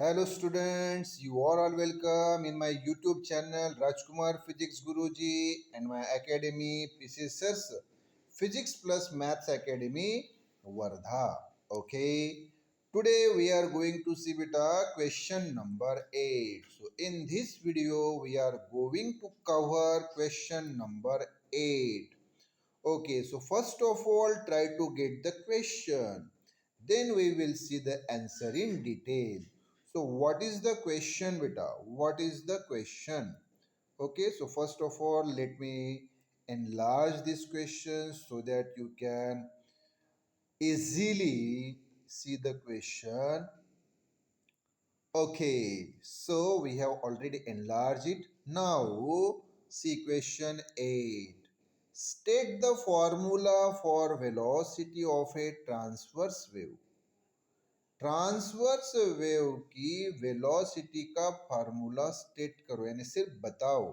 Hello students, you are all welcome in my YouTube channel Rajkumar Physics Guruji and my academy PCSS Physics Plus Maths Academy Wardha. Okay, today we are going to see beta question number 8. So in this video we are going to cover question number 8. Okay, so first of all try to get the question. Then we will see the answer in detail. So what is the question beta? What is the question? Okay, so first of all let me enlarge this question so that you can easily see the question. Okay, so we have already enlarged it. Now see question 8. State the formula for velocity of a transverse wave. Transverse wave की velocity का formula state करो यानी सिर्फ बताओ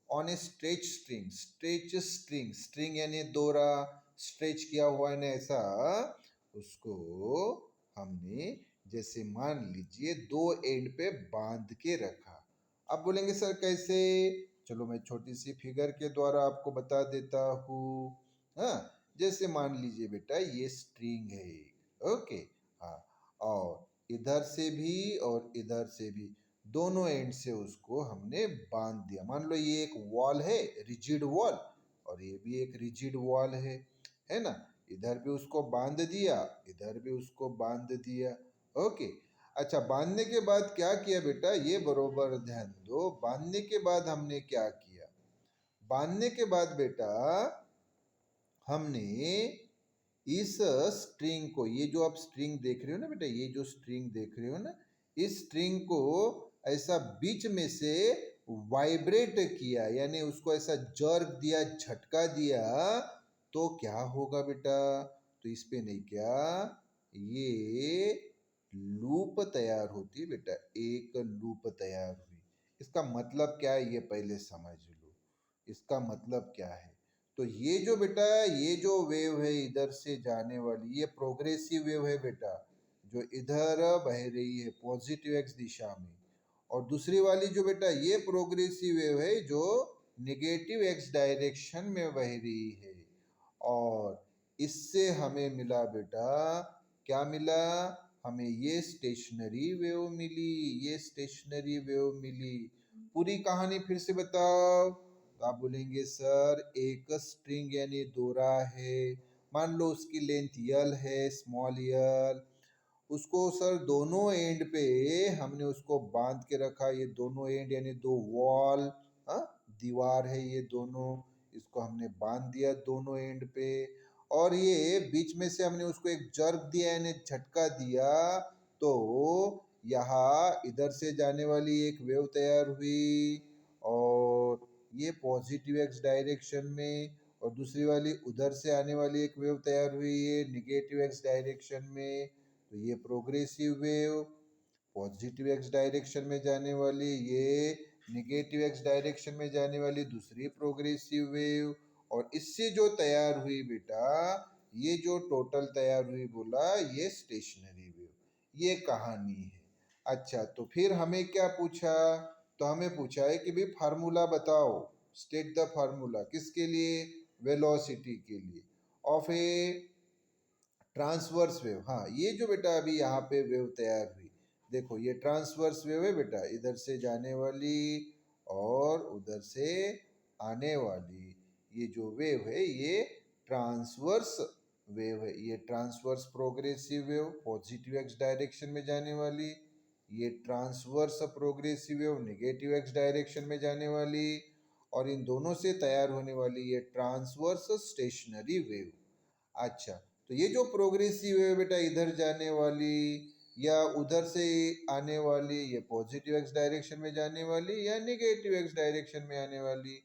on A stretch string यानी दोरा stretch किया हुआ है ना ऐसा उसको हमने जैसे मान लीजिए दो एंड पे बांध के रखा। अब बोलेंगे सर कैसे? चलो मैं छोटी सी फिगर के द्वारा आपको बता देता हूँ। हाँ, जैसे मान लीजिए बेटा ये स्ट्रिंग है। ओके, हाँ, और इधर से भी और इधर से भी दोनों एंड से उसको हमने बांध दिया। मान लो ये एक वॉल है, रिजिड वॉल, और ये भी एक रिजिड वॉल है ना। इधर भी उसको बांध दिया, इधर भी उसको बांध दिया। ओके, अच्छा, बांधने के बाद क्या किया बेटा? ये बरोबर ध्यान दो। बांधने के बाद हमने क्या किया? बांधने के बाद बेटा हमने इस स्ट्रिंग को, ये जो आप स्ट्रिंग देख रहे हो ना बेटा, ये जो स्ट्रिंग देख रहे हो ना, इस स्ट्रिंग को ऐसा बीच में से वाइब्रेट किया, यानी उसको ऐसा जर्क दिया, झटका दिया, तो क्या होगा बेटा? तो इस पे नहीं, क्या ये लूप तैयार होती है बेटा, एक लूप तैयार हुई। इसका मतलब क्या है ये पहले समझ लो। इसका मतलब क्या है? तो ये जो बेटा, ये जो वेव है इधर से जाने वाली, ये प्रोग्रेसिव वेव है बेटा, जो इधर बह रही है पॉजिटिव एक्स दिशा में। और दूसरी वाली जो बेटा ये प्रोग्रेसिव वेव है जो निगेटिव एक्स डायरेक्शन में बह रही है। और इससे हमें मिला बेटा, क्या मिला? हमें ये स्टेशनरी वेव मिली, ये स्टेशनरी वेव मिली। पूरी कहानी फिर से बताओ। तो आप बोलेंगे सर एक स्ट्रिंग यानी दोरा है, मान लो उसकी लेंथ यल है, स्मॉल यल, उसको सर दोनों एंड पे हमने उसको बांध के रखा। ये दोनों एंड यानी दो वॉल, दीवार है ये दोनों, इसको हमने बांध दिया दोनों एंड पे। और ये बीच में से हमने उसको एक जर्क दिया यानी झटका दिया, तो यहाँ इधर से जाने वाली एक वेव तैयार हुई और ये पॉजिटिव एक्स डायरेक्शन में, और दूसरी वाली उधर से आने वाली एक वेव तैयार हुई है निगेटिव एक्स डायरेक्शन में। तो ये progressive wave, positive x direction में जाने वाली, ये निगेटिव एक्स डायरेक्शन में जाने वाली दूसरी प्रोग्रेसिव वेव। और इससे जो तैयार हुई बेटा, ये जो टोटल तैयार हुई बोला, ये स्टेशनरी वेव। ये कहानी है। अच्छा, तो फिर हमें क्या पूछा? तो हमें पूछा है कि भाई फार्मूला बताओ, स्टेट द फार्मूला, किसके लिए? वेलोसिटी के लिए ऑफ ए ट्रांसवर्स वेव। हाँ, ये जो बेटा अभी यहाँ पे वेव तैयार हुई, देखो ये ट्रांसवर्स वेव है बेटा, इधर से जाने वाली और उधर से आने वाली। ये जो वेव है ये ट्रांसवर्स वेव है। ये transverse progressive wave positive x direction में जाने वाली, ये transverse progressive wave negative x direction में जाने वाली, और इन दोनों से तैयार होने वाली ये ट्रांसवर्स स्टेशनरी वेव। अच्छा, तो ये जो प्रोग्रेसिव है बेटा, इधर जाने वाली या उधर से आने वाली, ये पॉजिटिव एक्स डायरेक्शन में जाने वाली या नेगेटिव एक्स डायरेक्शन में आने वाली,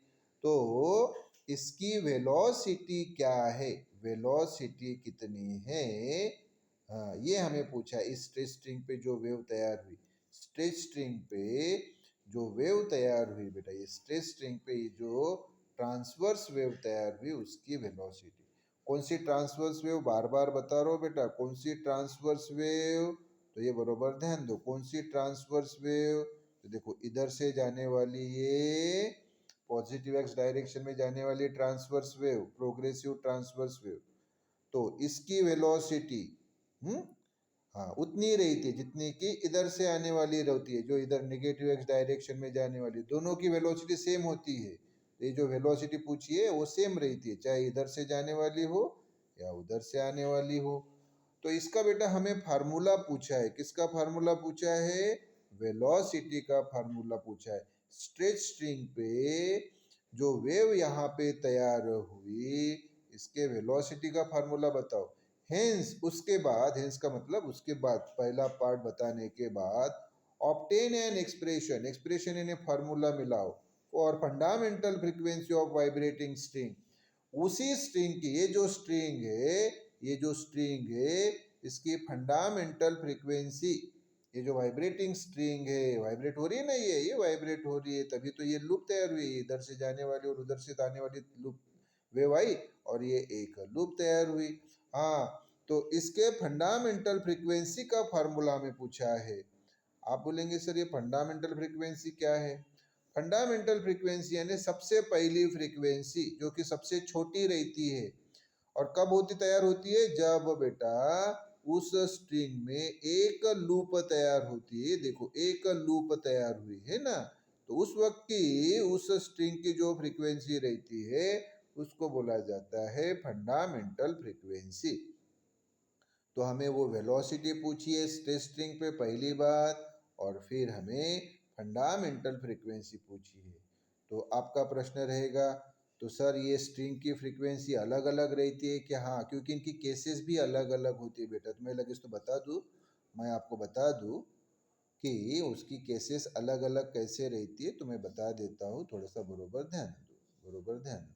तो इसकी वेलोसिटी क्या है? वेलोसिटी कितनी है? हाँ, ये हमें पूछा। इस स्ट्रेच स्ट्रिंग पे जो वेव तैयार हुई, स्ट्रेच स्ट्रिंग पे जो वेव तैयार हुई बेटा, ये स्ट्रेच स्ट्रिंग पे जो ट्रांसवर्स वेव तैयार हुई उसकी वेलोसिटी। कौन सी ट्रांसवर्स वेव? बार बार बता रहा हूँ बेटा, कौन सी ट्रांसवर्स वेव? तो ये बरोबर ध्यान दो। कौन सी ट्रांसवर्स वेव? तो देखो इधर से जाने वाली ये पॉजिटिव एक्स डायरेक्शन में जाने वाली transverse wave, progressive transverse wave, तो इसकी वेलोसिटी हाँ उतनी रही थी जितनी कि इधर से आने वाली रहती है, जो इधर नेगेटिव एक्स डायरेक्शन में जाने वाली, दोनों की वेलोसिटी सेम होती है। ये जो वेलोसिटी पूछी है वो सेम रहती है, चाहे इधर से जाने वाली हो या उधर से आने वाली हो। तो इसका बेटा हमें फार्मूला पूछा है। किसका फार्मूला पूछा है? वेलोसिटी का फार्मूला पूछा है। स्ट्रेच स्ट्रिंग पे जो वेव यहाँ पे तैयार हुई, इसके वेलोसिटी का फार्मूला बताओ। हेंस उसके बाद, हेंस का मतलब उसके बाद, पहला पार्ट बताने के बाद ऑब्टेन एन एक्सप्रेशन, एक्सप्रेशन यानी फार्मूला मिलाओ और fundamental frequency of vibrating string. उसी स्ट्रिंग की, ये जो स्ट्रिंग है, ये जो स्ट्रिंग है इसकी फंडामेंटल फ्रीक्वेंसी, ये जो वाइब्रेटिंग स्ट्रिंग है, वाइब्रेट हो रही है ना, ये वाइब्रेट हो रही है, तभी तो ये लूप तैयार हुई, इधर से जाने वाली और उधर से आने वाली लूप वेव आई और ये एक लूप तैयार हुई। हाँ, तो इसके फंडामेंटल फ्रीक्वेंसी का फार्मूला हमें पूछा है। आप बोलेंगे सर ये फंडामेंटल फ्रीक्वेंसी क्या है? फंडामेंटल फ्रीक्वेंसी यानी सबसे पहली फ्रीक्वेंसी जो कि सबसे छोटी रहती है, और कब होती, तैयार होती है? जब बेटा उस स्ट्रिंग में एक लूप तैयार होती है। देखो एक लूप तैयार हुई है ना, तो उस वक्त की उस स्ट्रिंग की जो फ्रीक्वेंसी रहती है उसको बोला जाता है फंडामेंटल फ्रीक्वेंसी। तो हमें वो वेलोसिटी पूछी है स्ट्रेच स्ट्रिंग पे पहली बात, और फिर हमें फंडामेंटल फ्रीक्वेंसी पूछी है। तो आपका प्रश्न रहेगा तो सर ये स्ट्रिंग की फ्रीक्वेंसी अलग अलग रहती है क्या? हाँ, क्योंकि इनकी केसेस भी अलग अलग होती है बेटा। तुम्हें लगे तो बता दूँ, मैं आपको बता दूँ कि उसकी केसेस अलग अलग कैसे रहती है, तो मैं बता देता हूँ, थोड़ा सा बरोबर ध्यान दो, बरोबर ध्यान दो।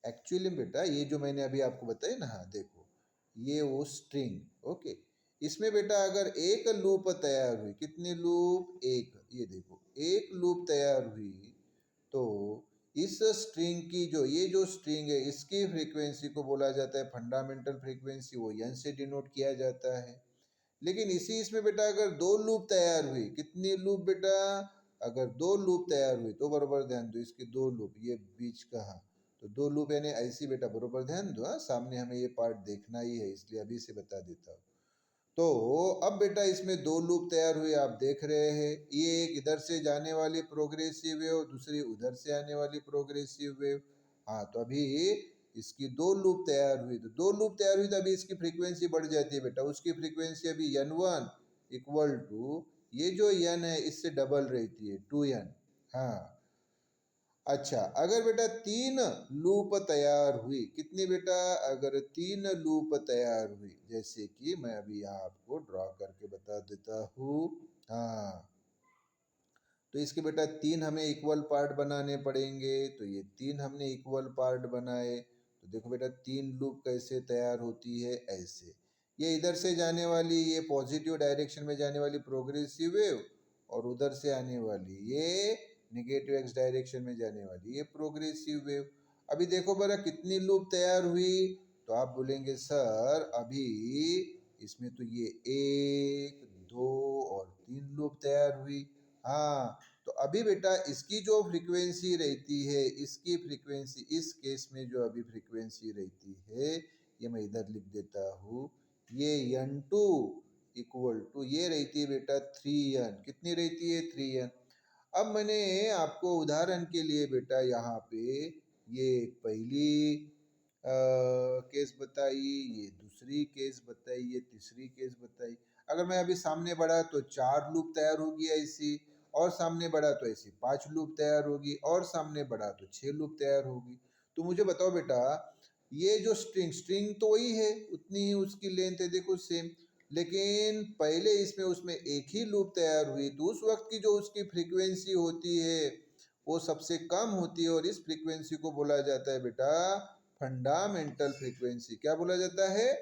एक्चुअली बेटा ये जो मैंने अभी आपको बताया ना, हाँ देखो ये वो स्ट्रिंग, ओके, इसमें बेटा अगर एक लूप तैयार हुई, कितनी लूप? एक, ये देखो एक लूप तैयार हुई, तो इस स्ट्रिंग की जो, ये जो स्ट्रिंग है इसकी फ्रीक्वेंसी को बोला जाता है फंडामेंटल फ्रीक्वेंसी, वो एन से डिनोट किया जाता है। लेकिन इसी इसमें बेटा अगर दो लूप तैयार हुई, कितनी लूप बेटा? अगर दो लूप तैयार हुई तो बरोबर ध्यान दो, इसके दो लूप, ये बीच का, हाँ तो दो लूप यानी ऐसी बेटा, बरोबर ध्यान दो, हाँ सामने हमें ये पार्ट देखना ही है इसलिए अभी से बता देता हूँ। तो अब बेटा इसमें दो लूप तैयार हुए, आप देख रहे हैं, ये एक इधर से जाने वाली प्रोग्रेसिव वेव, दूसरी उधर से आने वाली प्रोग्रेसिव वेव। हाँ, तो अभी इसकी दो लूप तैयार हुई, तो दो लूप तैयार हुई तो अभी इसकी फ्रीक्वेंसी बढ़ जाती है बेटा। उसकी फ्रीक्वेंसी अभी n1 इक्वल टू, ये जो n है इससे डबल रहती है 2n। हाँ, अच्छा अगर बेटा तीन लूप तैयार हुई, कितनी बेटा? अगर तीन लूप तैयार हुई, जैसे कि मैं अभी यहाँ आपको ड्रॉ करके बता देता हूँ। हाँ, तो इसके बेटा तीन हमें इक्वल पार्ट बनाने पड़ेंगे, तो ये तीन हमने इक्वल पार्ट बनाए, तो देखो बेटा तीन लूप कैसे तैयार होती है, ऐसे, ये इधर से जाने वाली, ये पॉजिटिव डायरेक्शन में जाने वाली प्रोग्रेसिव वेव, और उधर से आने वाली ये निगेटिव एक्स डायरेक्शन में जाने वाली ये प्रोग्रेसिव वेव। अभी देखो बरा कितनी लूप तैयार हुई, तो आप बोलेंगे सर अभी इसमें तो ये एक, दो और तीन लूप तैयार हुई। हाँ, तो अभी बेटा इसकी जो फ्रीक्वेंसी रहती है, इसकी फ्रीक्वेंसी इस केस में जो अभी फ्रीक्वेंसी रहती है, ये मैं इधर लिख देता हूँ, ये n2 इक्वल टू ये रहती है बेटा 3n। कितनी रहती है? 3n। अब मैंने आपको उदाहरण के लिए बेटा यहाँ पे ये पहली केस बताई, ये दूसरी केस बताई, ये तीसरी केस बताई। अगर मैं अभी सामने बढ़ा तो चार लूप तैयार होगी ऐसी, और सामने बढ़ा तो ऐसी पांच लूप तैयार होगी, और सामने बढ़ा तो छह लूप तैयार होगी। तो मुझे बताओ बेटा, ये जो स्ट्रिंग, स्ट्रिंग तो वही है, उतनी ही उसकी लेंथ है, देखो सेम, लेकिन पहले इसमें उसमें एक ही लूप तैयार हुई, तो उस वक्त की जो उसकी फ्रीक्वेंसी होती है वो सबसे कम होती है, और इस फ्रीक्वेंसी को बोला जाता है बेटा फंडामेंटल फ्रीक्वेंसी। क्या बोला जाता है?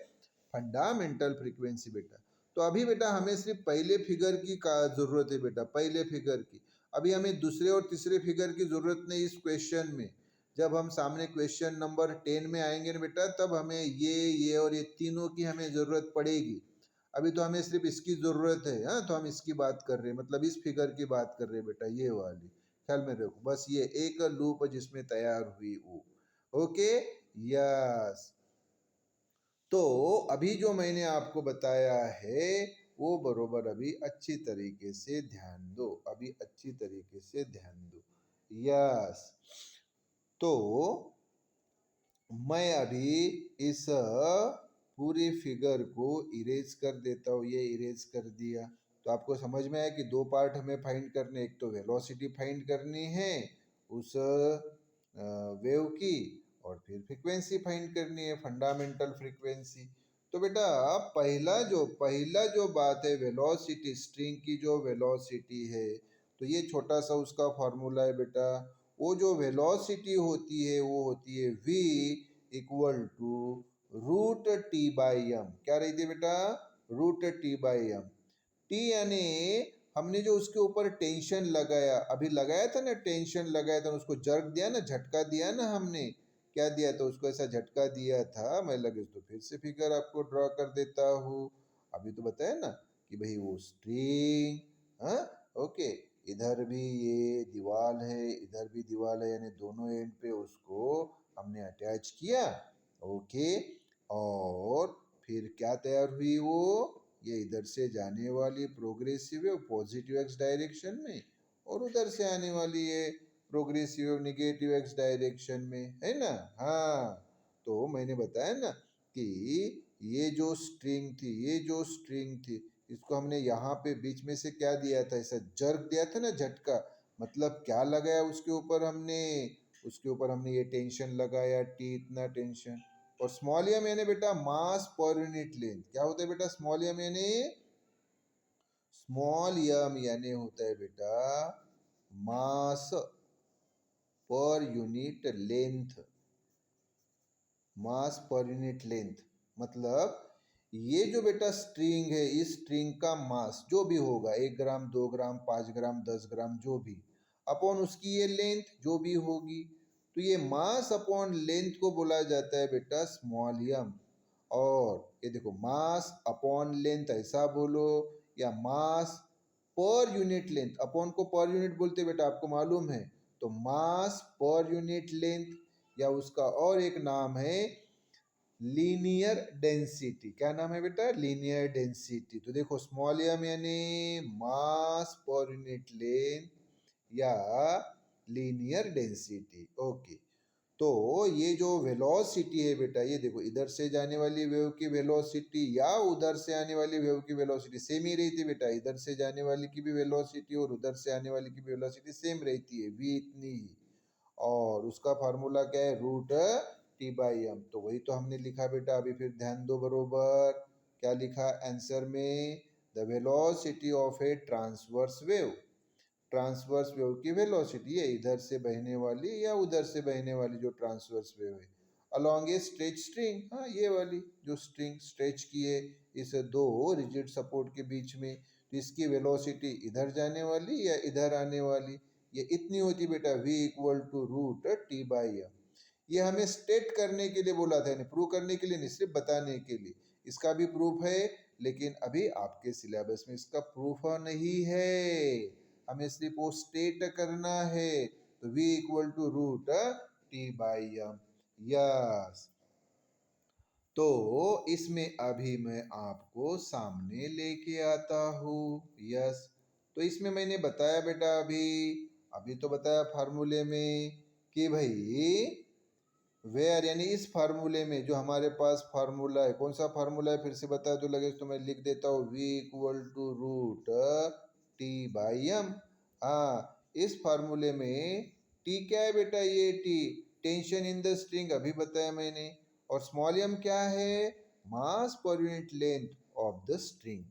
फंडामेंटल फ्रीक्वेंसी बेटा। तो अभी बेटा हमें सिर्फ पहले फिगर की का जरूरत है बेटा, पहले फिगर की। अभी हमें दूसरे और तीसरे फिगर की जरूरत नहीं इस क्वेश्चन में। जब हम सामने क्वेश्चन नंबर 10 में आएंगे ना बेटा, तब हमें ये और ये तीनों की हमें जरूरत पड़ेगी। अभी तो हमें सिर्फ इसकी जरूरत है, हाँ, तो हम इसकी बात कर रहे हैं, मतलब इस फिगर की बात कर रहे हैं बेटा, ये वाली ख्याल में रखो। बस ये एक लूप जिसमें तैयार हुई वो। Okay, yes. तो अभी जो मैंने आपको बताया है वो बरोबर अभी अच्छी तरीके से ध्यान दो, अभी अच्छी तरीके से ध्यान दो। यस, तो मैं अभी इस पूरी फिगर को इरेज कर देता हूँ। ये इरेज कर दिया तो आपको समझ में आया कि दो पार्ट हमें फाइंड करने, एक तो वेलोसिटी फाइंड करनी है उस वेव की, और फिर फ्रीक्वेंसी फाइंड करनी है, फंडामेंटल फ्रीक्वेंसी। तो बेटा पहला जो बात है वेलोसिटी, स्ट्रिंग की जो वेलोसिटी है, तो ये छोटा सा उसका फॉर्मूला है बेटा। वो जो वेलोसिटी होती है वो होती है v equal to root T by M. क्या रहती है बेटा? Root T by M. T यानी हमने जो उसके ऊपर टेंशन लगाया, अभी लगाया था ना, टेंशन लगाया था, उसको जर्क दिया ना, झटका दिया ना हमने, क्या दिया था उसको? ऐसा झटका दिया था। मैं लगे तो फिर से फिगर आपको ड्रॉ कर देता हूँ। अभी तो बताया ना कि भाई वो स्ट्रिंग, हाँ, ओके, इधर भी ये दीवार है, इधर भी दीवार है, यानी दोनों एंड पे उसको हमने अटैच किया। ओके, और फिर क्या तैयार हुई वो? ये इधर से जाने वाली progressive wave positive x direction में, और उधर से आने वाली है progressive wave negative x direction में, है ना? हाँ, तो मैंने बताया ना कि ये जो स्ट्रिंग थी, ये जो स्ट्रिंग थी, इसको हमने यहाँ पे बीच में से क्या दिया था? ऐसा जर्क दिया था ना, झटका। मतलब क्या लगाया उसके ऊपर हमने? उसके ऊपर हमने ये टेंशन लगाया, टी इतना टेंशन। और स्मॉल एम यानी बेटा मास पर यूनिट लेंथ। क्या होता है बेटा स्मॉल एम यानी? स्मॉल एम यानी होता है बेटा मास पर यूनिट लेंथ। मास पर यूनिट लेंथ मतलब ये जो बेटा स्ट्रिंग है, इस स्ट्रिंग का मास जो भी होगा, 1 ग्राम, 2 ग्राम, 5 ग्राम, 10 ग्राम, जो भी, अपॉन उसकी ये लेंथ जो भी होगी, तो ये मास अपॉन लेंथ को बोला जाता है बेटा स्मॉल एम। और ये देखो, मास अपॉन लेंथ ऐसा बोलो, या मास पर यूनिट लेंथ, अपॉन को पर यूनिट बोलते बेटा, आपको मालूम है। तो मास पर यूनिट लेंथ, या उसका और एक नाम है लीनियर डेंसिटी। क्या नाम है बेटा? Linear density. तो देखो स्मॉल एम यानी मास पर यूनिट लेंथ या लीनियर डेंसिटी। ओके, तो ये जो वेलोसिटी है बेटा, ये देखो, इधर से जाने वाली वेव की वेलोसिटी या उधर से आने वाली वेव की वेलोसिटी सेम ही रहती है बेटा। इधर से जाने वाली की भी वेलोसिटी और उधर से आने वाली की भी वेलोसिटी सेम रहती है, v इतनी ही। और उसका फार्मूला क्या है? Root T by M. तो वही तो हमने लिखा बेटा। अभी फिर ध्यान दो बरोबर, क्या लिखा आंसर में? The velocity of A transverse wave. Transverse wave की वेलोसिटी है इधर से बहने वाली या उधर से बहने वाली जो ट्रांसवर्स वेव है, अलोंग ए स्ट्रेच स्ट्रिंग। हाँ, ये वाली जो स्ट्रिंग स्ट्रेच की है इस दो रिजिड सपोर्ट के बीच में, तो इसकी वेलोसिटी इधर जाने वाली या इधर आने वाली, ये इतनी होती बेटा, v equal to root T by M. ये हमें स्टेट करने के लिए बोला था, प्रूव करने के लिए नहीं, सिर्फ बताने के लिए। इसका भी प्रूफ है, लेकिन अभी आपके सिलेबस में इसका प्रूफ नहीं है, हमें सिर्फ वो स्टेट करना है। तो v equal to root T by M. Yes, तो इसमें अभी मैं आपको सामने लेके आता हूँ। यस, तो इसमें मैंने बताया बेटा, अभी अभी तो बताया फार्मूले में कि भाई वेयर, यानी इस फार्मूले में जो हमारे पास फार्मूला है, कौन सा फार्मूला है फिर से बता दो लगे तो मैं लिख देता हूँ, v equal to root T by M. हाँ, इस फार्मूले में t क्या है बेटा? ये t tension in the string, अभी बताया मैंने। और स्मॉल एम क्या है? Mass per unit length of the string.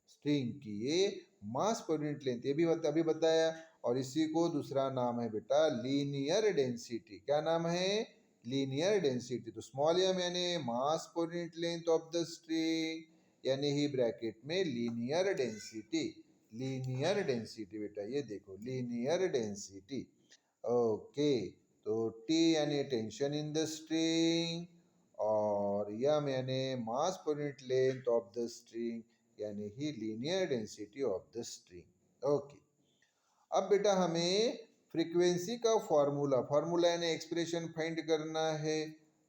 String की ये मास पर यूनिट लेंथ, ये भी अभी बताया। और इसी को दूसरा नाम है बेटा लीनियर डेंसिटी। क्या नाम है? Linear density. तो स्मॉल एम यानी mass per unit length of the string, यानी ही ब्रैकेट में लीनियर डेंसिटी। लीनियर डेंसिटी बेटा, ये देखो लीनियर डेंसिटी। ओके, तो टी यानी टेंशन इन द स्ट्रिंग, और एम यानी mass per unit length of the string, यानी ही linear density of the string. Okay, अब बेटा हमें फ्रीक्वेंसी का फार्मूला यानी एक्सप्रेशन फाइंड करना है।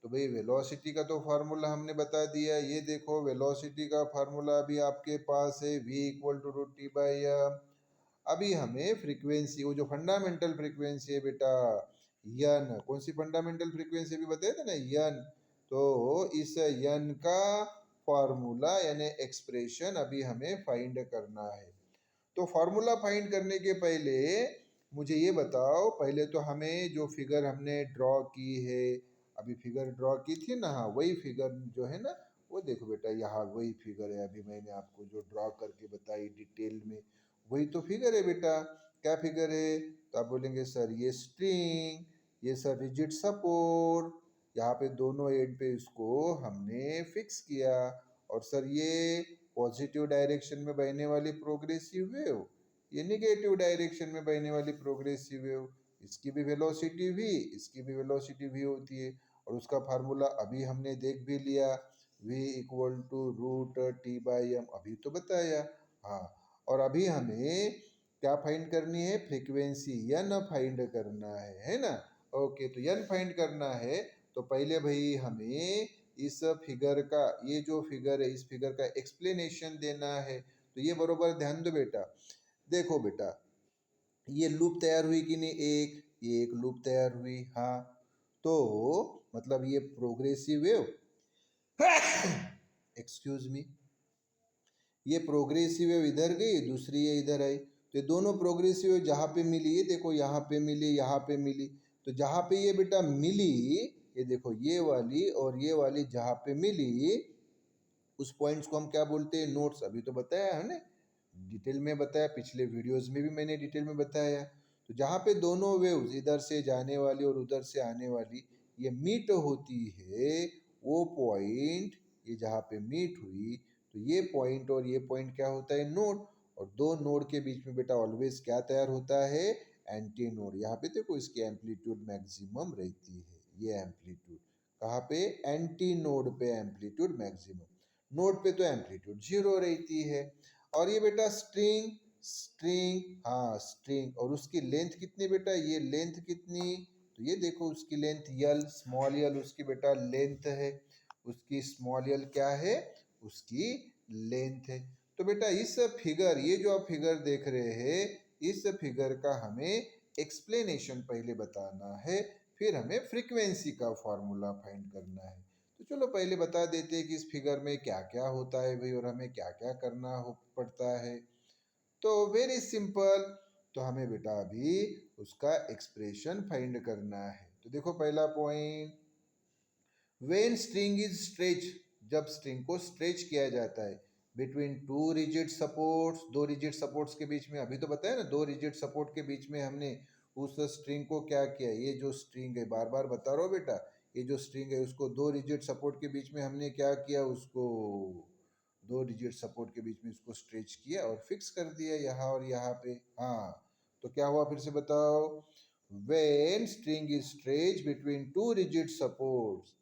तो भाई वेलोसिटी का तो फार्मूला हमने बता दिया, ये देखो वेलोसिटी का फार्मूला अभी आपके पास है, v equal to root T by M. अभी हमें फ्रीक्वेंसी, वो जो फंडामेंटल फ्रीक्वेंसी है बेटा यन, कौन सी फंडामेंटल फ्रीक्वेंसी भी बताए थे ना, यन, तो इस यन का फॉर्मूला यानी एक्सप्रेशन अभी हमें फाइंड करना है। तो फॉर्मूला फाइंड करने के पहले मुझे ये बताओ, पहले तो हमें जो फिगर हमने ड्रॉ की है, अभी फिगर ड्रॉ की थी ना, हाँ वही फिगर जो है ना, वो देखो बेटा यहाँ वही फिगर है, अभी मैंने आपको जो ड्रॉ करके बताई डिटेल में, वही तो फिगर है बेटा। क्या फिगर है? तो आप बोलेंगे सर ये स्ट्रिंग, ये सर रिजिड सपोर्ट, यहाँ पे दोनों एंड पे इसको हमने फिक्स किया, और सर ये पॉजिटिव डायरेक्शन में बहने वाली प्रोग्रेसिव वेव, ये निगेटिव डायरेक्शन में बहने वाली प्रोग्रेसिव वेव, इसकी भी वेलोसिटी v, इसकी भी वेलोसिटी v होती है। और उसका फार्मूला अभी हमने देख भी लिया, v equal to root T by M, अभी तो बताया। हाँ, और अभी हमें क्या फाइंड करनी है? फ्रीक्वेंसी यन फाइंड करना है ना। ओके, तो यन फाइंड करना है, तो पहले भाई हमें इस फिगर का, ये जो फिगर है इस फिगर का एक्सप्लेनेशन देना है। तो ये बरोबर ध्यान दो बेटा, देखो बेटा ये लूप तैयार हुई कि नहीं, ये एक लूप तैयार हुई, हाँ, तो मतलब ये प्रोग्रेसिव वेव एक्सक्यूज मी, ये प्रोग्रेसिव वेव इधर गई, दूसरी ये इधर आई, तो ये दोनों प्रोग्रेसिव वेव जहाँ पे मिली, ये देखो यहाँ पे मिली, यहाँ पे मिली, तो जहाँ पे ये बेटा मिली, ये देखो ये वाली और ये वाली जहाँ पे मिली, उस पॉइंट्स को हम क्या बोलते हैं? नोड्स। अभी तो बताया है ना, डिटेल में बताया, पिछले वीडियोस में भी मैंने डिटेल में बताया। तो जहाँ पे दोनों वेव्स इधर से जाने वाली और उधर से आने वाली ये मीट होती है, वो पॉइंट, ये जहाँ पे मीट हुई, तो ये पॉइंट और ये पॉइंट क्या होता है? नोड। और दो नोड के बीच में बेटा ऑलवेज क्या तैयार होता है? Anti node. यहाँ पे देखो इसकी एम्पलीट्यूड मैक्सिमम रहती है, ये एम्पलीट्यूड कहाँ पे? एंटी नोड पे एम्पलीट्यूड मैक्सिमम, नोड पे तो एम्पलीट्यूड जीरो रहती है। और ये बेटा स्ट्रिंग, स्ट्रिंग, हाँ स्ट्रिंग, और उसकी लेंथ कितनी बेटा? ये लेंथ कितनी? तो ये देखो उसकी लेंथ यल, स्मॉल यल उसकी बेटा लेंथ है, उसकी स्मॉल यल क्या है? उसकी लेंथ है। तो बेटा इस फिगर, ये जो आप फिगर देख रहे हैं, इस फिगर का हमें एक्सप्लेनेशन पहले बताना है, फिर हमें फ्रीक्वेंसी का फॉर्मूला फाइंड करना है। तो चलो पहले बता देते हैं कि इस फिगर में क्या क्या होता है भाई, और हमें क्या क्या करना हो पड़ता है। तो वेरी सिंपल, तो हमें बेटा अभी उसका एक्सप्रेशन फाइंड करना है। तो देखो पहला point, when string is stretch, जब स्ट्रिंग को स्ट्रेच किया जाता है बिटवीन टू रिजिड सपोर्ट्स, दो रिजिड सपोर्ट्स के बीच में, अभी तो बताया ना, दो रिजिड सपोर्ट के बीच में हमने उस स्ट्रिंग को क्या किया, ये जो स्ट्रिंग है, बार बार बता रहा हूँ बेटा, ये जो स्ट्रिंग है उसको दो रिजिड सपोर्ट के बीच में हमने क्या किया, उसको दो रिजिड सपोर्ट के बीच में उसको स्ट्रेच किया और फिक्स कर दिया यहाँ और यहाँ पे। हाँ, तो क्या हुआ फिर से बताओ, when string is stretch between two rigid supports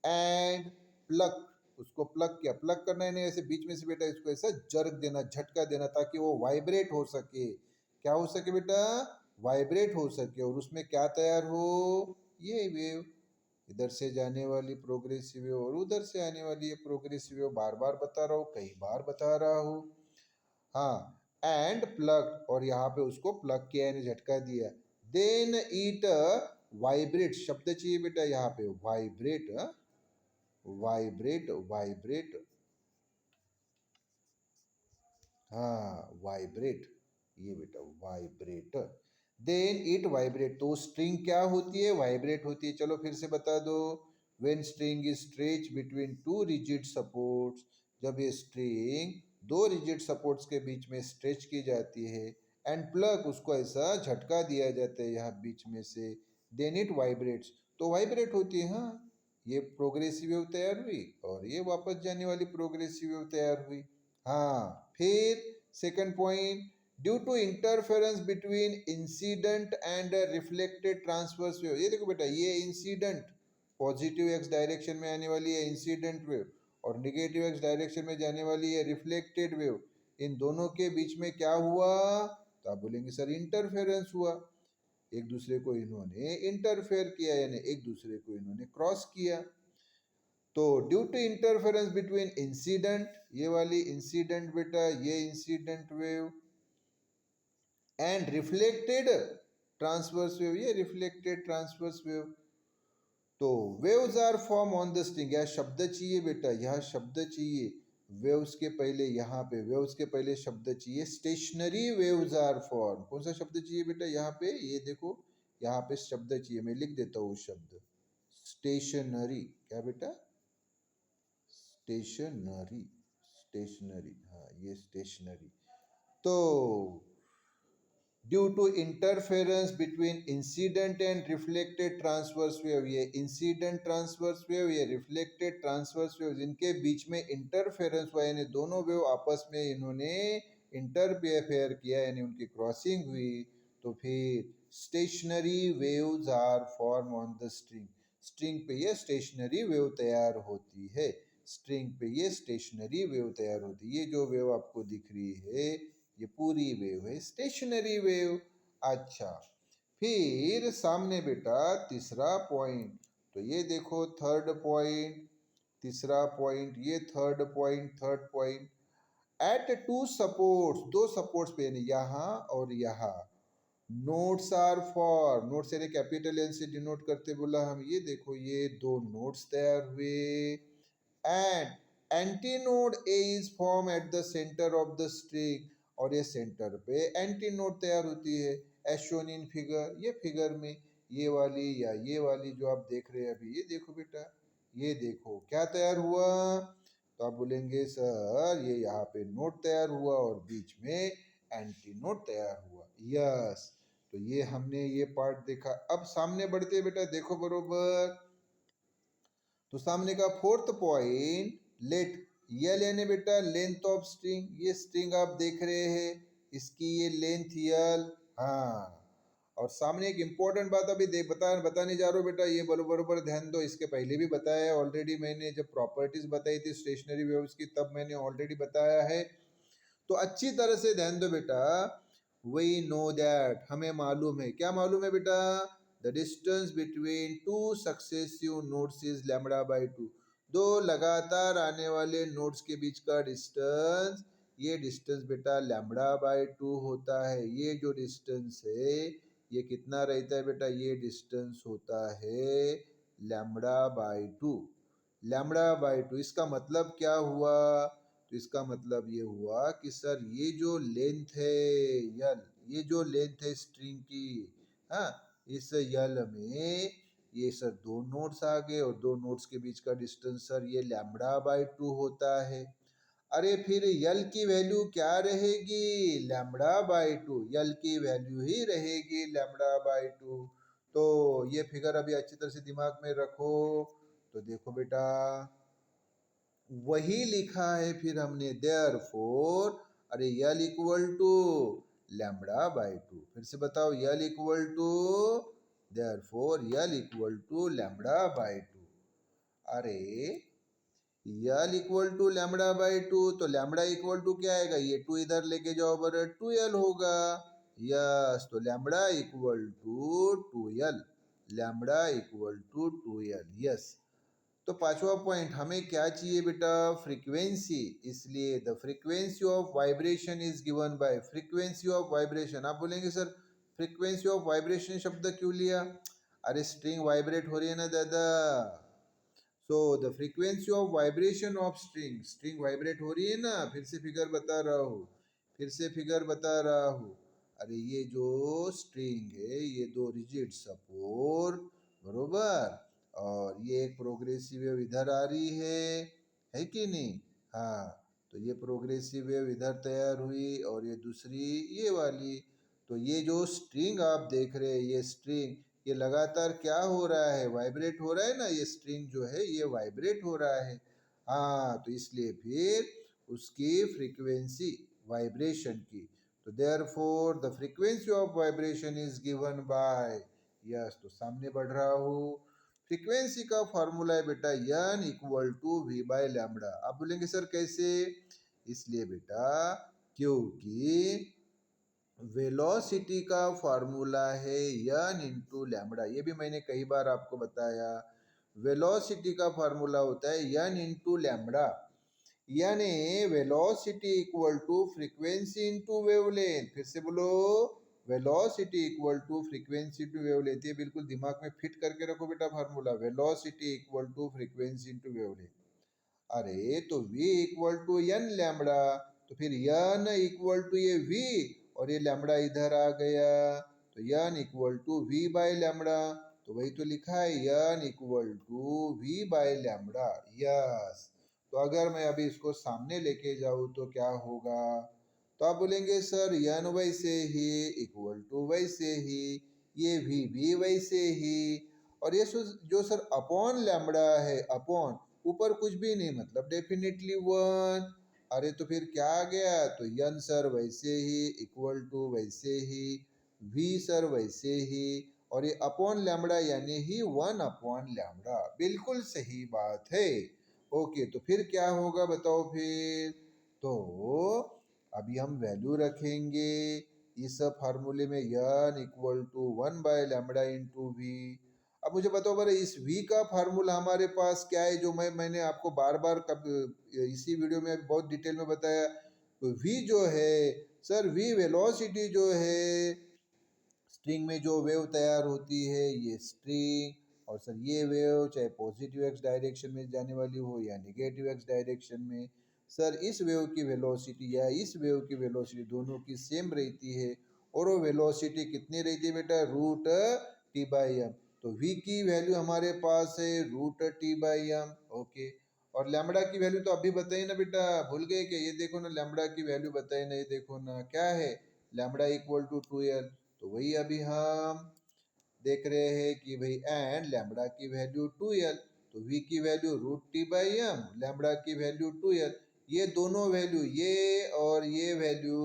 and plug, उसको प्लग किया, प्लग करना है नहीं, ऐसे बीच में से बेटा इसको ऐसा जर्क देना, झटका देना, ताकि वो वाइब्रेट हो सके। क्या हो सके बेटा? वाइब्रेट हो सके, और उसमें क्या तैयार हो? ये वेव, इधर से जाने वाली प्रोग्रेसिव वेव और उधर से आने वाली ये प्रोग्रेसिव वेव, बार बार बता रहा हूँ, कई बार बता रहा हूँ। हाँ, एंड प्लग, और यहाँ पे उसको प्लग किया यानी झटका दिया, देन इट वाइब्रेट, शब्द चाहिए बेटा यहाँ पे, वाइब्रेट, वाइब्रेट, वाइब्रेट, हाँ वाइब्रेट, ये बेटा वाइब्रेट, देन इट वाइब्रेट, तो स्ट्रिंग क्या होती है? वाइब्रेट होती है। चलो फिर से बता दो, when string is stretch between two rigid supports, जब ये स्ट्रिंग दो रिजिड सपोर्ट्स के बीच में स्ट्रेच की जाती है, एंड प्लग, उसको ऐसा झटका दिया जाता है यहाँ बीच में से, देन इट वाइब्रेट्स, तो वाइब्रेट होती है। हाँ, ये प्रोग्रेसिव वेव तैयार हुई और ये वापस जाने वाली प्रोग्रेसिव वेव तैयार हुई। हाँ, फिर second point, due to interference between incident and reflected transverse wave, ये देखो बेटा ये इंसिडेंट, पॉजिटिव एक्स डायरेक्शन में आने वाली है इंसिडेंट वेव, और निगेटिव एक्स डायरेक्शन में जाने वाली है रिफ्लेक्टेड वेव, इन दोनों के बीच में क्या हुआ? तो आप बोलेंगे सर इंटरफेरेंस हुआ, एक दूसरे को इन्होंने इंटरफेयर किया, यानी एक दूसरे को इन्होंने क्रॉस किया। तो due to interference between incident, ये वाली इंसिडेंट बेटा, ये incident wave, and reflected transverse wave, ये रिफ्लेक्टेड ट्रांसवर्स वेव, तो waves are form on the string, यह शब्द चाहिए बेटा, यह शब्द चाहिए, वेव्स के पहले, यहाँ पे वेव्स के पहले शब्द चाहिए स्टेशनरी वेव्स आर फॉर्म। कौन सा शब्द चाहिए बेटा यहाँ पे? ये देखो, यहाँ पे शब्द चाहिए, मैं लिख देता हूँ शब्द स्टेशनरी। क्या बेटा? स्टेशनरी, स्टेशनरी, हाँ ये स्टेशनरी। तो due to interference between incident and reflected transverse wave, ये इंसिडेंट ट्रांसवर्स वेव, ये रिफ्लेक्टेड ट्रांसवर्स वेव, इनके बीच में इंटरफेरेंस हुआ, यानी दोनों वेव आपस में इन्होंने इंटरफेयर किया, यानी उनकी क्रॉसिंग हुई, तो फिर stationary waves are form on the string, string पे ये स्टेशनरी वेव तैयार होती है, स्ट्रिंग पे ये स्टेशनरी वेव तैयार होती है। ये जो वेव आपको दिख रही है ये पूरी वेव है स्टेशनरी वेव। अच्छा, फिर सामने बेटा तीसरा पॉइंट, तो ये देखो थर्ड पॉइंट, तीसरा पॉइंट, ये third point, third point, at two supports, दो सपोर्ट्स पे, यहाँ और यहाँ, नोट्स आर फॉर, नोट्स यानी कैपिटल एन से डिनोट करते बोला हम, ये देखो ये दो नोट्स तैयार हुए, and antinode A is form at the centre of the string, और ये सेंटर पे एंटीनोड तैयार होती है एज शोन इन फिगर, ये फिगर में ये वाली या ये वाली जो आप देख रहे हैं अभी, ये देखो बेटा, ये देखो क्या तैयार हुआ? तो आप बोलेंगे सर ये यहाँ पे नोड तैयार हुआ और बीच में एंटीनोड तैयार हुआ। यस, तो ये हमने ये पार्ट देखा। अब सामने बढ़ते बेटा, देखो बरोबर, तो सामने का फोर्थ पॉइंट, लेट, ये लेने बेटा लेंथ ऑफ स्ट्रिंग, ये स्ट्रिंग आप देख रहे हैं, इसकी ये लेंथ यल, हाँ, और सामने एक इंपॉर्टेंट बात अभी बताने जा रहा हूँ बेटा, ये बरोबर ध्यान दो, इसके पहले भी बताया है ऑलरेडी मैंने, जब प्रॉपर्टीज बताई थी स्टेशनरी वेव्स की तब मैंने ऑलरेडी बताया है, तो अच्छी तरह से ध्यान दो बेटा। वी नो दैट, हमें मालूम है, क्या मालूम है बेटा? The distance between two successive nodes is lambda by to, दो लगातार आने वाले नोड्स के बीच का डिस्टेंस, ये डिस्टेंस बेटा लैम्बडा बाई टू होता है। ये जो डिस्टेंस है ये कितना रहता है बेटा? ये डिस्टेंस होता है lambda by to, lambda by to. इसका मतलब क्या हुआ? तो इसका मतलब ये हुआ कि सर ये जो लेंथ है यल, ये जो लेंथ है स्ट्रिंग की, हाँ, इस यल में ये सर दो नोड्स आ गए और दो नोड्स के बीच का डिस्टेंस सर ये लैम्बडा बाई टू होता है। अरे फिर यल की वैल्यू क्या रहेगी? लैम्बडा बाई टू, यल की वैल्यू ही रहेगी लैम्बडा बाई टू। तो ये फिगर अभी अच्छी तरह से दिमाग में रखो। तो देखो बेटा वही लिखा है फिर हमने, देयर फोर, अरे L equal to lambda by two, फिर से बताओ, L equal to, therefore L equal to lambda by two. अरे L equal to lambda by two, तो लैम्बडा इक्वल टू क्या आएगा? ये टू इधर लेके जाओ बर, टू यल होगा। यस, तो lambda equal to two L, lambda equal to two L. Yes, तो पांचवा पॉइंट हमें क्या चाहिए बेटा? फ्रीक्वेंसी, इसलिए the frequency of vibration is given by, frequency of vibration. आप बोलेंगे सर फ्रीक्वेंसी ऑफ वाइब्रेशन शब्द क्यों लिया? अरे स्ट्रिंग वाइब्रेट हो रही है ना दादा, so the frequency of vibration of string, string vibrate हो रही है ना, फिर से फिगर बता रहा हूँ, फिर से फिगर बता रहा हूँ। अरे ये जो स्ट्रिंग है ये दो रिजिड सपोर्ट, बरोबर, और ये एक प्रोग्रेसिव वेव इधर आ रही है कि नहीं? हाँ, तो ये प्रोग्रेसिव वेव इधर तैयार हुई और ये दूसरी ये वाली, तो ये जो स्ट्रिंग आप देख रहे हैं ये स्ट्रिंग, ये लगातार क्या हो रहा है? वाइब्रेट हो रहा है ना, ये स्ट्रिंग जो है ये वाइब्रेट हो रहा है। हाँ, तो इसलिए फिर उसकी फ्रीक्वेंसी वाइब्रेशन की, तो therefore the frequency of vibration is given bye, yes, तो सामने बढ़ रहा हूँ, फ्रीक्वेंसी का फॉर्मूला है बेटा n equal to V by lambda. आप बोलेंगे सर कैसे? इसलिए बेटा क्योंकि वेलोसिटी का फॉर्मूला है n इंटू लैम्बडा। ये भी मैंने कई बार आपको बताया, वेलोसिटी का फॉर्मूला होता है n इंटू लैम्बडा, यानी velocity equal to frequency into wavelength. फिर से बोलो, velocity equal to frequency to wavelength. ये बिल्कुल दिमाग में फिट करके रखो बेटा formula, velocity equal to frequency into wavelength. अरे तो v equal to n lambda, तो फिर n इक्वल टू ये v और ये लैम्बडा इधर आ गया, तो n equal to v by lambda. तो वही तो लिखा है n equal to v by lambda. Yes, तो अगर मैं अभी इसको सामने लेके जाऊँ तो क्या होगा? तो आप बोलेंगे सर n वैसे ही इक्वल टू वैसे ही, ये v भी वैसे ही, और ये जो सर अपॉन लैम्बडा है, अपॉन ऊपर कुछ भी नहीं मतलब डेफिनेटली 1। अरे तो फिर क्या आ गया? तो n सर वैसे ही इक्वल टू वैसे ही, v सर वैसे ही, और ये अपॉन लैम्बडा यानी ही 1 अपॉन लैम्बडा। बिल्कुल सही बात है। ओके, तो फिर क्या होगा बताओ फिर? तो अभी हम वैल्यू रखेंगे इस फार्मूले में n equal to 1 by lambda into V. अब मुझे बताओ बड़ा, इस v का फार्मूला हमारे पास क्या है, जो मैंने आपको बार बार इसी वीडियो में बहुत डिटेल में बताया। तो v जो है सर, v वेलोसिटी जो है, स्ट्रिंग में जो वेव तैयार होती है, ये स्ट्रिंग, और सर ये वेव चाहे पॉजिटिव एक्स डायरेक्शन में जाने वाली हो या नेगेटिव एक्स डायरेक्शन में, सर इस वेव की वेलोसिटी या इस वेव की वेलोसिटी दोनों की सेम रहती है। और वो वेलोसिटी कितनी रहती है बेटा? Root T by M. तो v की वैल्यू हमारे पास है root T by M. Okay, और लैम्बडा की वैल्यू तो अभी बताइए ना बेटा, भूल गए क्या? ये देखो ना, लैम्बडा की वैल्यू बताइए ना, ये देखो ना क्या है, लैम्बडा इक्वल टू 2l। तो वही अभी हम देख रहे हैं कि भाई एंड लैम्बडा की वैल्यू 2l, तो v की value root T by M, lambda की वैल्यू 2l। ये दोनों वैल्यू, ये और ये वैल्यू,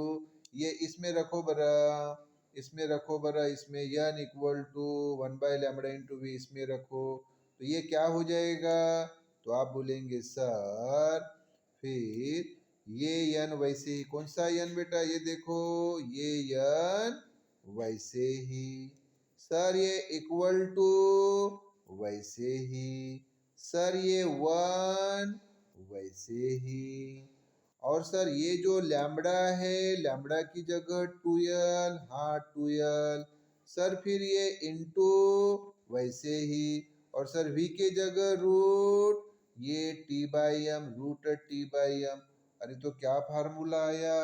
ये इसमें रखो बरा, इसमें रखो बरा, इसमें n equal to 1 by lambda into V इसमें रखो, तो ये क्या हो जाएगा? तो आप बोलेंगे सर फिर ये n वैसे ही, कौन सा n बेटा? ये देखो, ये n वैसे ही, सर ये इक्वल टू वैसे ही, सर ये 1 वैसे ही, और सर ये जो लैम्बडा है, लैम्बडा की जगह 2l, हाँ 2l, सर फिर ये इंटू वैसे ही, और सर v के जगह रूट, ये t by M, root T by M. अरे तो क्या फार्मूला आया?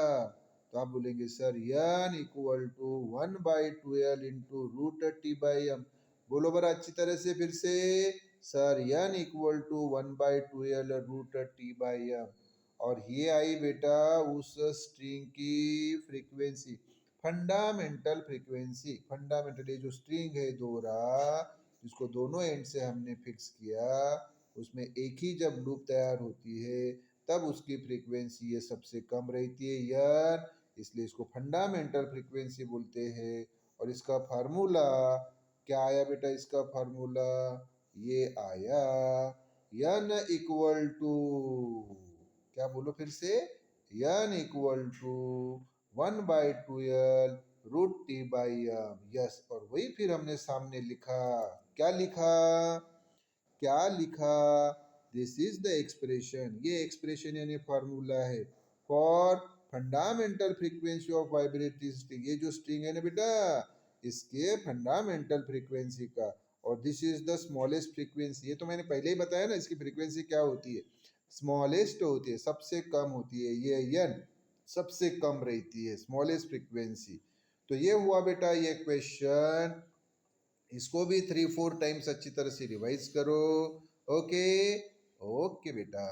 तो आप बोलेंगे sir n equal to 1 by 2l into root T by M. बोलो बड़ा अच्छी तरह से फिर से, sir n equal to 1 by 2l root T by M. और ये आई बेटा उस स्ट्रिंग की फ्रीक्वेंसी, फंडामेंटल फ्रीक्वेंसी। फंडामेंटल, ये जो स्ट्रिंग है दोहरा, जिसको दोनों एंड से हमने फिक्स किया, उसमें एक ही जब लूप तैयार होती है तब उसकी फ्रीक्वेंसी ये सबसे कम रहती है यार, इसलिए इसको फंडामेंटल फ्रीक्वेंसी बोलते हैं। और इसका फार्मूला क्या आया बेटा? इसका फार्मूला ये आया n इक्वल टू, क्या बोलो फिर से, n equal to 1 by 2l root T by M. Yes, और वही फिर हमने सामने लिखा, क्या लिखा, क्या लिखा? दिस इज द एक्सप्रेशन, ये एक्सप्रेशन यानी फॉर्मूला है for fundamental frequency of vibratory string. ये जो स्ट्रिंग है ना बेटा, इसके फंडामेंटल फ्रीक्वेंसी का, और this is the smallest frequency. ये तो मैंने पहले ही बताया ना, इसकी फ्रीक्वेंसी क्या होती है, स्मॉलेस्ट होती है, सबसे कम होती है, ये n सबसे कम रहती है, स्मॉलेस्ट फ्रीक्वेंसी। तो ये हुआ बेटा ये क्वेश्चन, इसको भी 3-4 टाइम्स अच्छी तरह से रिवाइज करो। ओके, ओके बेटा।